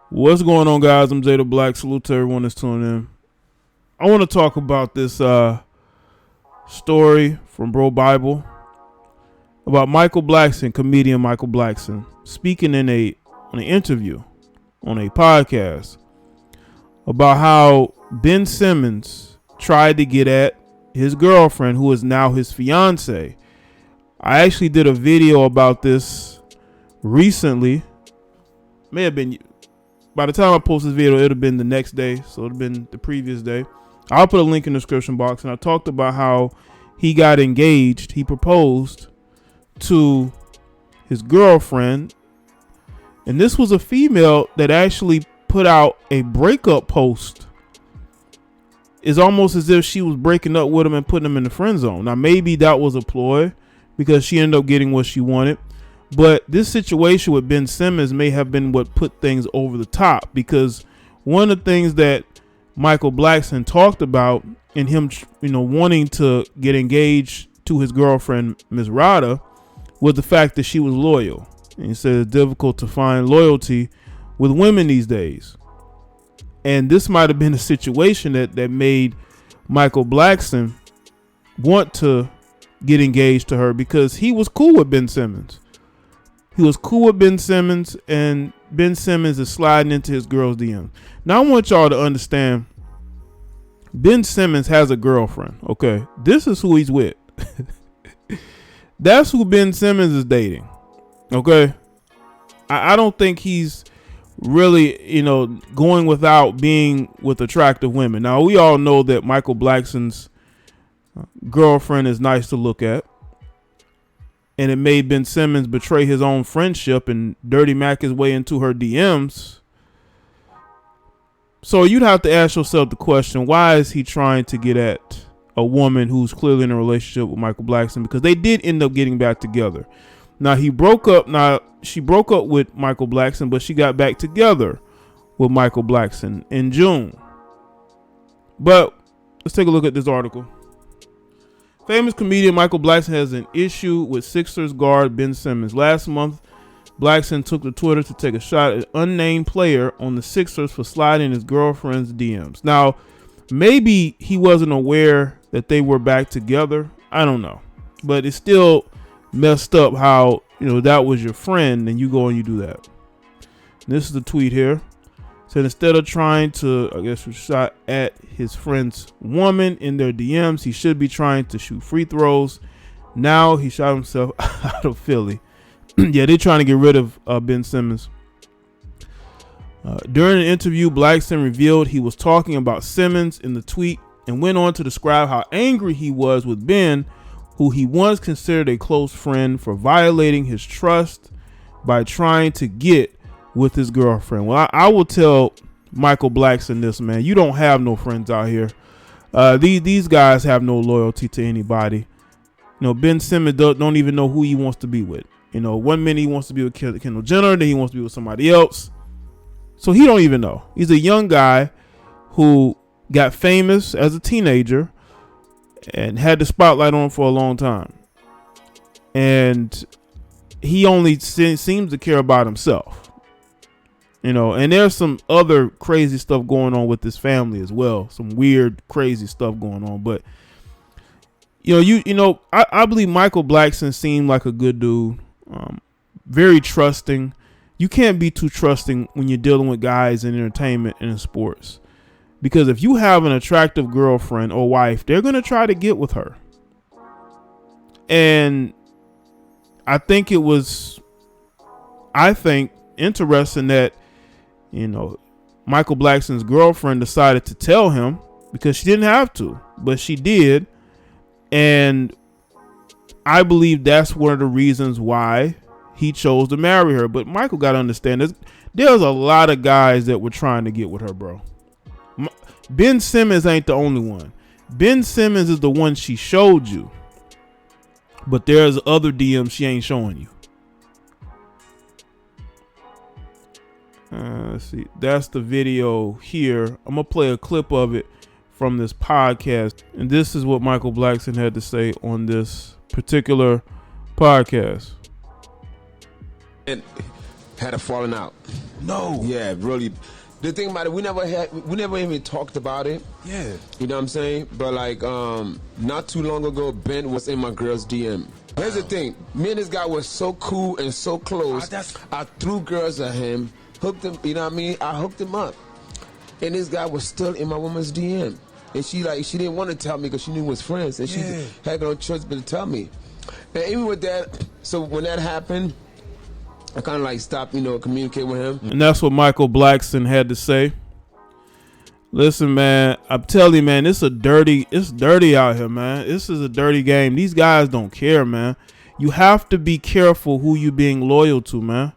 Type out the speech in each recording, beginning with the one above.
What's going on, guys? I'm Jaye the Black. Salute to everyone that's tuning in. I want to talk about this story from Bro Bible about Michael Blackson, comedian Michael Blackson, speaking in an interview on a podcast about how Ben Simmons tried to get at his girlfriend, who is now his fiance. I actually did a video about this recently. May have been, by the time I post this video, it would have been the next day. So it would have been the previous day. I'll put a link in the description box. And I talked about how he got engaged. He proposed to his girlfriend. And this was a female that actually put out a breakup post. It's almost as if she was breaking up with him and putting him in the friend zone. Now, maybe that was a ploy because she ended up getting what she wanted. But this situation with Ben Simmons may have been what put things over the top, because one of the things that Michael Blackson talked about in him, wanting to get engaged to his girlfriend, Ms. Rada, was the fact that she was loyal. And he said it's difficult to find loyalty with women these days. And this might have been a situation that made Michael Blackson want to get engaged to her, because he was cool with Ben Simmons. He was cool with Ben Simmons, and Ben Simmons is sliding into his girl's DM. Now, I want y'all to understand, Ben Simmons has a girlfriend, okay? This is who he's with. That's who Ben Simmons is dating, okay? I don't think he's really, going without being with attractive women. Now, we all know that Michael Blackson's girlfriend is nice to look at. And it made Ben Simmons betray his own friendship and dirty Mac his way into her DMs. So you'd have to ask yourself the question, why is he trying to get at a woman who's clearly in a relationship with Michael Blackson? Because they did end up getting back together. Now, she broke up with Michael Blackson, but she got back together with Michael Blackson in June. But let's take a look at this article. Famous comedian Michael Blackson has an issue with Sixers guard Ben Simmons. Last month, Blackson took to Twitter to take a shot at an unnamed player on the Sixers for sliding his girlfriend's DMs. Now, maybe he wasn't aware that they were back together. I don't know. But it's still messed up how, that was your friend and you go and you do that. And this is the tweet here. Said instead of trying to, shot at his friend's woman in their DMs, he should be trying to shoot free throws. Now he shot himself out of Philly. Yeah, they're trying to get rid of Ben Simmons. During an interview, Blackson revealed he was talking about Simmons in the tweet and went on to describe how angry he was with Ben, who he once considered a close friend, for violating his trust by trying to get with his girlfriend. Well, I will tell Michael Blackson this, man. You don't have no friends out here. These guys have no loyalty to anybody. Ben Simmons don't even know who he wants to be with. 1 minute he wants to be with Kendall Jenner, then he wants to be with somebody else. So he don't even know. He's a young guy who got famous as a teenager and had the spotlight on him for a long time. And he only seems to care about himself. And there's some other crazy stuff going on with this family as well. Some weird, crazy stuff going on. But, I believe Michael Blackson seemed like a good dude. Very trusting. You can't be too trusting when you're dealing with guys in entertainment and in sports. Because if you have an attractive girlfriend or wife, they're going to try to get with her. And I think it was, interesting that, Michael Blackson's girlfriend decided to tell him, because she didn't have to, but she did. And I believe that's one of the reasons why he chose to marry her. But Michael got to understand this. There's a lot of guys that were trying to get with her, bro. Ben Simmons ain't the only one. Ben Simmons is the one she showed you. But there's other DMs she ain't showing you. Let's see. That's the video here. I'm going to play a clip of it from this podcast. And this is what Michael Blackson had to say on this particular podcast. And had a falling out. No. Yeah, really. The thing about it, we never even talked about it. Yeah. You know what I'm saying? But like, not too long ago, Ben was in my girl's DM. Here's the thing, me and this guy were so cool and so close. I threw girls at him, hooked him, you know what I mean? I hooked him up. And this guy was still in my woman's DM. And she didn't want to tell me because she knew we was friends. And she had no choice but to tell me. And even with that, so when that happened, I kind of like stopped, communicating with him. And that's what Michael Blackson had to say. Listen, man, I'm telling you, man, it's dirty out here, man. This is a dirty game. These guys don't care, man. You have to be careful who you being loyal to, man.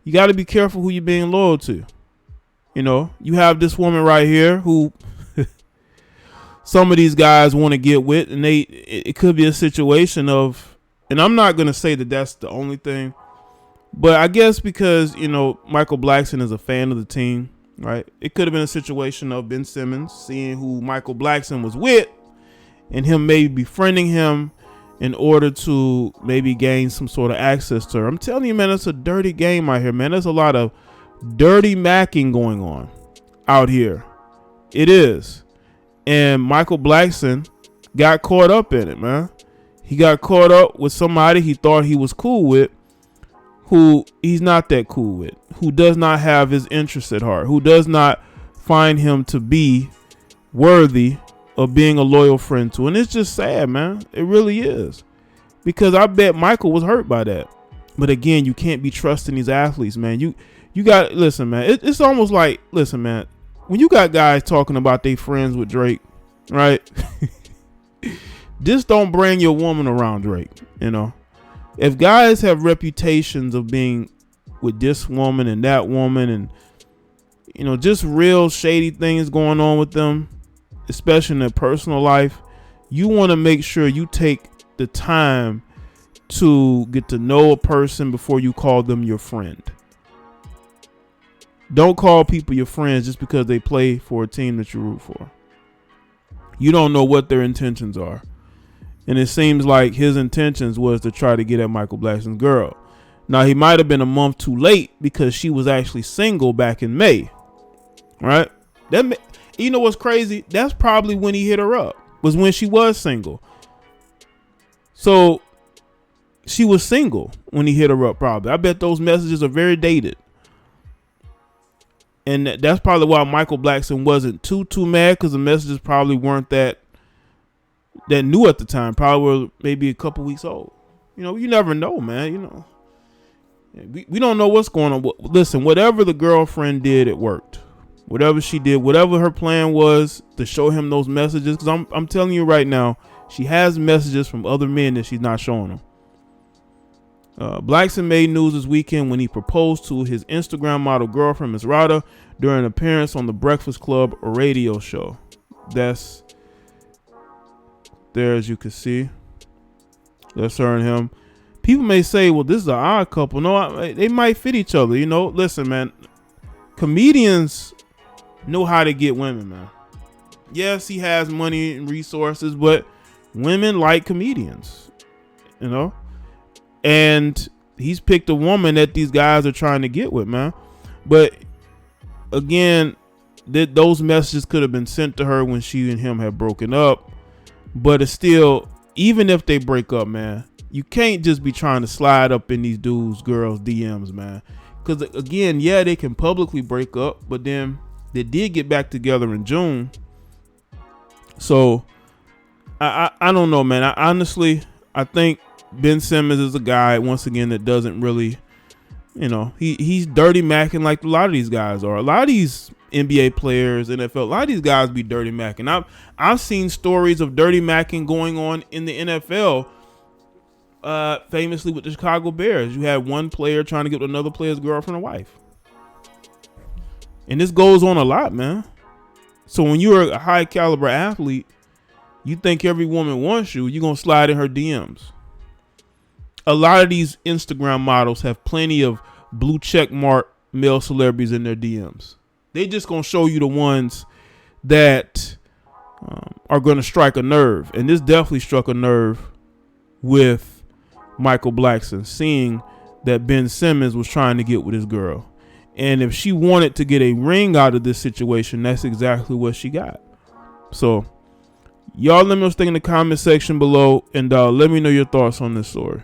You got to be careful who you being loyal to. You have this woman right here who some of these guys want to get with, and it could be a situation of, and I'm not going to say that that's the only thing, but I guess because, Michael Blackson is a fan of the team, right? It could have been a situation of Ben Simmons seeing who Michael Blackson was with and him maybe befriending him in order to maybe gain some sort of access to her. I'm telling you, man, it's a dirty game out here, man. There's a lot of dirty macking going on out here. It is. And Michael Blackson got caught up in it, man. He got caught up with somebody he thought he was cool with, who he's not that cool with, who does not have his interests at heart, who does not find him to be worthy of being a loyal friend to. And it's just sad, man. It really is. Because I bet Michael was hurt by that. But again, you can't be trusting these athletes, man. You got, listen, man, it's almost like, listen, man, when you got guys talking about they friends with Drake, right? Just don't bring your woman around Drake, If guys have reputations of being with this woman and that woman and, just real shady things going on with them, especially in their personal life, you want to make sure you take the time to get to know a person before you call them your friend. Don't call people your friends just because they play for a team that you root for. You don't know what their intentions are. And it seems like his intentions was to try to get at Michael Blackson's girl. Now, he might have been a month too late because she was actually single back in May. Right? You know what's crazy? That's probably when he hit her up, was when she was single. So she was single when he hit her up, probably. I bet those messages are very dated. And that's probably why Michael Blackson wasn't too mad, because the messages probably weren't that new at the time. Probably were maybe a couple weeks old. You never know, man. We don't know what's going on. Listen, whatever the girlfriend did, it worked. Whatever she did, whatever her plan was to show him those messages, because I'm telling you right now, she has messages from other men that she's not showing him. Blackson made news this weekend when he proposed to his Instagram model girlfriend, Ms. Rada, during an appearance on the Breakfast Club radio show. That's there, as you can see. That's her and him. People may say, well, this is an odd couple. No, they might fit each other. Listen, man, comedians know how to get women, man. Yes, he has money and resources, but women like comedians, and he's picked a woman that these guys are trying to get with, man. But again, those messages could have been sent to her when she and him had broken up. But it's still, even if they break up, man, you can't just be trying to slide up in these girls' DMs, man. Because again, yeah, they can publicly break up, but then they did get back together in June. So I don't know, man. I think Ben Simmons is a guy, once again, that doesn't really, he's dirty macking like a lot of these guys are. A lot of these NBA players, NFL, a lot of these guys be dirty macking. I've seen stories of dirty macking going on in the NFL, famously with the Chicago Bears. You had one player trying to get another player's girlfriend or wife. And this goes on a lot, man. So when you're a high caliber athlete, you think every woman wants you, you're going to slide in her DMs. A lot of these Instagram models have plenty of blue check mark male celebrities in their DMs. They just going to show you the ones that are going to strike a nerve. And this definitely struck a nerve with Michael Blackson, seeing that Ben Simmons was trying to get with his girl. And if she wanted to get a ring out of this situation, that's exactly what she got. So y'all let me know what you think in the comment section below, and let me know your thoughts on this story.